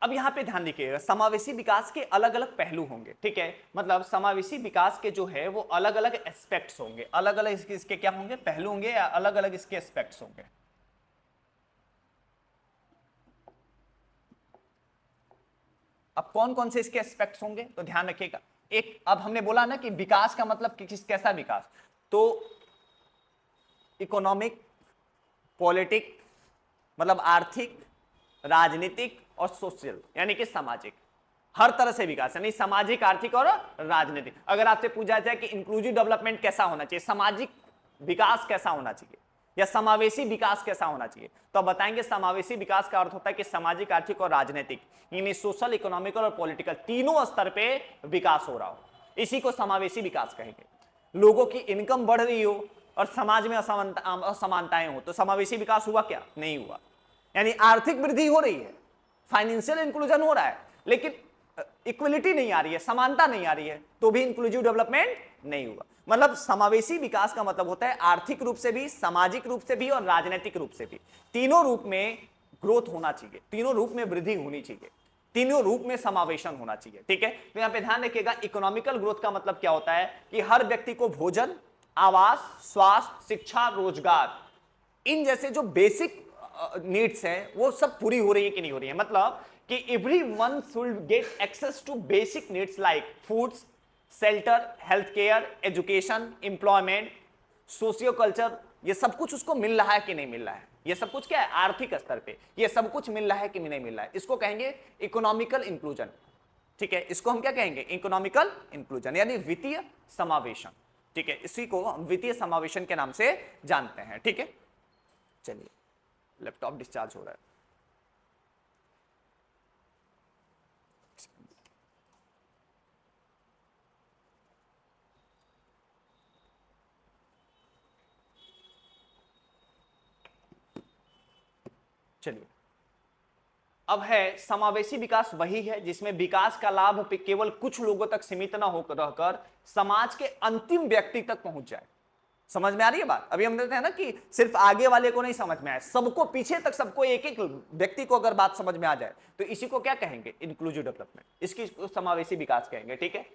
अब यहां पे ध्यान रखिएगा, समावेशी विकास के अलग अलग पहलू होंगे, ठीक है, मतलब समावेशी विकास के जो है वो अलग अलग एस्पेक्ट्स होंगे, अलग अलग इसके क्या होंगे, पहलू होंगे, या अलग अलग इसके एस्पेक्ट्स होंगे। अब कौन कौन से इसके एस्पेक्ट्स होंगे तो ध्यान रखिएगा। एक, अब हमने बोला ना कि विकास का मतलब कैसा विकास, तो इकोनॉमिक, पॉलिटिक, मतलब आर्थिक, राजनीतिक और सोशल, यानी कि सामाजिक, हर तरह से विकास, यानी सामाजिक, आर्थिक और राजनीतिक। अगर आपसे पूछा जाए कि इंक्लूसिव डेवलपमेंट कैसा होना चाहिए, सामाजिक विकास कैसा होना चाहिए, या समावेशी विकास कैसा होना चाहिए, तो आप बताएंगे समावेशी विकास का अर्थ होता है कि सामाजिक, आर्थिक और राजनीतिक, यानी सोशल, इकोनॉमिकल और पॉलिटिकल तीनों स्तर पे विकास हो रहा हो, इसी को समावेशी विकास कहेंगे। लोगों की इनकम बढ़ रही हो और समाज में असमानताएं हो, तो समावेशी विकास हुआ क्या, नहीं हुआ। यानी आर्थिक वृद्धि हो रही है, फाइनेंशियल इंक्लूजन हो रहा है, लेकिन इक्वलिटी नहीं आ रही है, समानता नहीं आ रही है, तो भी इंक्लूसिव डेवलपमेंट नहीं हुआ। मतलब समावेशी विकास का मतलब होता है आर्थिक रूप से भी, सामाजिक रूप से भी और राजनीतिक रूप से भी, तीनों रूप में ग्रोथ होना चाहिए, तीनों रूप में वृद्धि होनी चाहिए, तीनों रूप में समावेशन होना चाहिए, ठीक है। तो यहां पे ध्यान रखिएगा, इकोनॉमिकल ग्रोथ का मतलब क्या होता है कि हर व्यक्ति को भोजन, आवास, स्वास्थ्य, शिक्षा, रोजगार, इन जैसे जो बेसिक नीड्स हैं वो सब पूरी हो रही है कि नहीं हो रही है। मतलब कि everyone should get access to basic needs like foods, shelter, health care, education, employment, socio culture, ये सब कुछ उसको मिल रहा है कि नहीं मिल रहा है, ये सब कुछ क्या है, आर्थिक स्तर पे ये सब कुछ मिल रहा है कि नहीं मिल रहा है, इसको कहेंगे इकोनॉमिकल इंक्लूजन, ठीक है। इसको हम क्या कहेंगे, इकोनॉमिकल इंक्लूजन, यानी वित्तीय समावेशन, ठीक है। इसी को हम वित्तीय समावेशन के नाम से जानते हैं, ठीक है। चलिए, लैपटॉप डिस्चार्ज हो रहा है। चलिए, अब है समावेशी विकास वही है जिसमें विकास का लाभ केवल कुछ लोगों तक सीमित न होकर रहकर समाज के अंतिम व्यक्ति तक पहुंच जाए। समझ में आ रही है बात। अभी हम देखते हैं ना कि सिर्फ आगे वाले को नहीं समझ में आए, सबको, पीछे तक सबको, एक एक व्यक्ति को अगर बात समझ में आ जाए तो इसी को क्या कहेंगे, इंक्लूसिव डेवलपमेंट, इसकी समावेशी विकास कहेंगे, ठीक है।